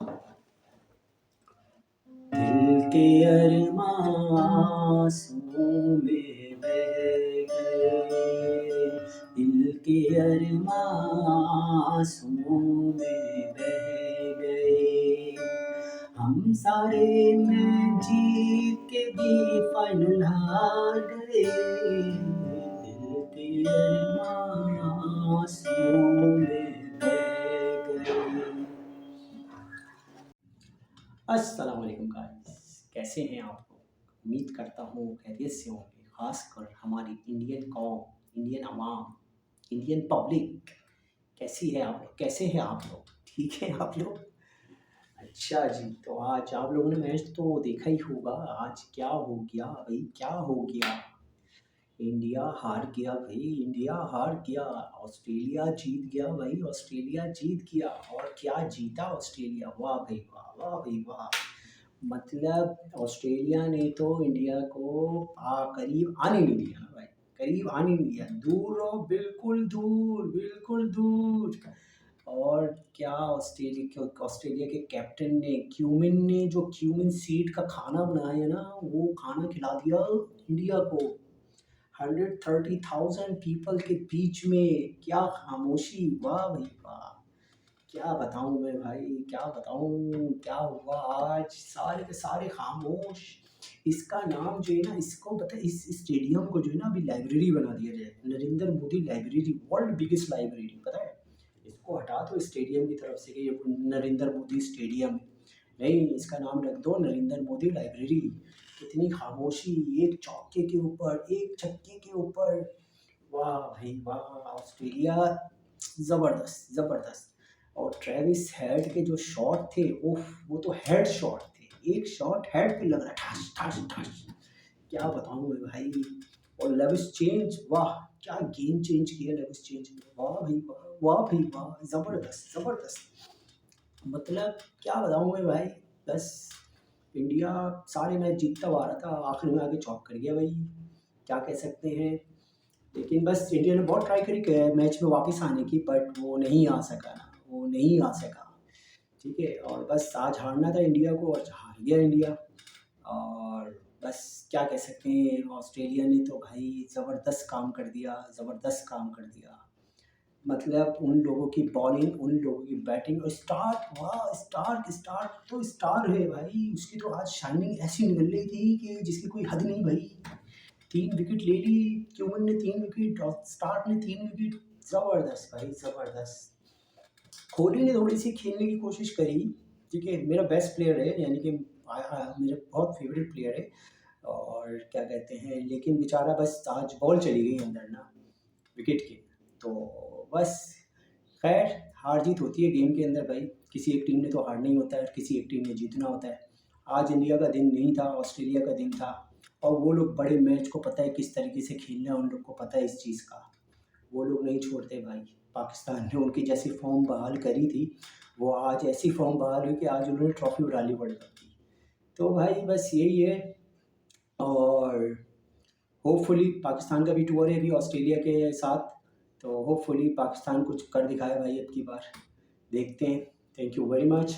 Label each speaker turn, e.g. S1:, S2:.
S1: दिल के अरमां आँसुओं में बह गए, दिल के अरमां आँसुओं में बह गए। हम सारे मैच जीत के भी फाइनल हार गए, दिल के अरमां आँसुओं में बह गए। अस्सलाम वालेकुम गाइस, कैसे हैं आप लोग? उम्मीद करता हूँ खैरियत से होंगे। ख़ासकर हमारी इंडियन कौम, इंडियन अवाम, इंडियन पब्लिक कैसी है आप लोग? कैसे हैं आप लोग? ठीक हैं आप लोग? अच्छा जी, तो आज आप लोगों ने मैच तो देखा ही होगा। आज क्या हो गया भाई, क्या हो गया? इंडिया हार गया भाई, इंडिया हार गया। ऑस्ट्रेलिया जीत गया भाई, ऑस्ट्रेलिया जीत गया। और क्या जीता ऑस्ट्रेलिया, वाह भाई वाह, वाह भाई वाह। मतलब ऑस्ट्रेलिया ने तो इंडिया को करीब आने नहीं दिया भाई, करीब आने नहीं दिया, दूर रहो, बिल्कुल दूर, बिल्कुल दूर। और क्या ऑस्ट्रेलिया के कैप्टन ने, क्यूमिन ने, जो क्यूमिन सीड का खाना बनाया ना, वो खाना खिला दिया इंडिया को। 130,000 पीपल के बीच में क्या खामोशी, वाह भाई वाह। क्या बताऊँ मैं भाई, क्या बताऊँ क्या हुआ आज, सारे के सारे खामोश। इसका नाम जो है ना, इसको पता है, इस स्टेडियम को जो है ना अभी लाइब्रेरी बना दिया जाए, Narendra Modi library, world biggest library, पता है। इसको हटा दो स्टेडियम की तरफ से कि ये नरेंद्र मोदी स्टेडियम है। नहीं, इसका नाम रख दो नरेंद्र मोदी लाइब्रेरी। कितनी खामोशी, एक चौके के ऊपर, एक छक्के के ऊपर, वाह भाई वाह। ऑस्ट्रेलिया ज़बरदस्त ज़बरदस्त। और ट्रेविस हेड के जो शॉट थे, उफ, वो तो हेड शॉट थे, एक शॉट हेड पे लग रहा है, ठस ठस ठस। क्या बताऊँ मैं भाई। और लेविस चेंज, वाह, क्या गेम चेंज किया लेविस चेंज ने, वाह भाई वाह, वाह भाई वाह, ज़बरदस्त ज़बरदस्त। मतलब क्या बताऊँ मैं भाई। बस इंडिया सारे मैच जीतता हुआ आ रहा था, आखिर में आके चौक कर गया भाई, क्या कह सकते हैं। लेकिन बस इंडिया ने बहुत ट्राई करी मैच में वापस आने की, बट वो नहीं आ सका ना, वो नहीं आ सका। ठीक है, और बस आज हारना था इंडिया को, और हार गया इंडिया। और बस क्या कह सकते हैं, ऑस्ट्रेलिया ने तो भाई ज़बरदस्त काम कर दिया, ज़बरदस्त काम कर दिया। मतलब उन लोगों की बॉलिंग, उन लोगों की बैटिंग, और स्टार्क, वाह, स्टार्क स्टार्क तो स्टार है भाई। उसकी तो आज शाइनिंग ऐसी निकल रही थी कि जिसकी कोई हद नहीं भाई। 3 विकेट ले ली, क्यूमन ने 3 विकेट और स्टार्क ने 3 विकेट। ज़बरदस्त भाई ज़बरदस्त। कोहली ने थोड़ी-सी खेलने की कोशिश करी, ठीक है, मेरा बेस्ट प्लेयर है, यानी कि मेरा बहुत फ़ेवरेट प्लेयर है। और क्या कहते हैं, लेकिन बेचारा बस आज बॉल चली गई अंदर ना, विकेट के। तो बस खैर, हार-जीत होती है गेम के अंदर भाई, किसी एक टीम ने तो हारना ही होता है, किसी एक टीम ने जीतना होता है। आज इंडिया का दिन नहीं था, ऑस्ट्रेलिया का दिन था। और वो लोग बड़े मैच को पता है किस तरीके से खेलना है, उन लोग को पता है इस चीज़ का। वो लोग नहीं छोड़ते भाई। पाकिस्तान ने उनकी जैसी फ़ॉर्म बहाल करी थी, वो आज ऐसी फ़ॉर्म बहाल हुई कि आज उन्होंने ट्रॉफ़ी उठा ली वर्ल्ड कप की। तो भाई बस यही है। और होपफुली पाकिस्तान का भी टूर है अभी ऑस्ट्रेलिया के साथ, तो होपफुली पाकिस्तान कुछ कर दिखाए भाई अब की बार। देखते हैं। Thank you very much.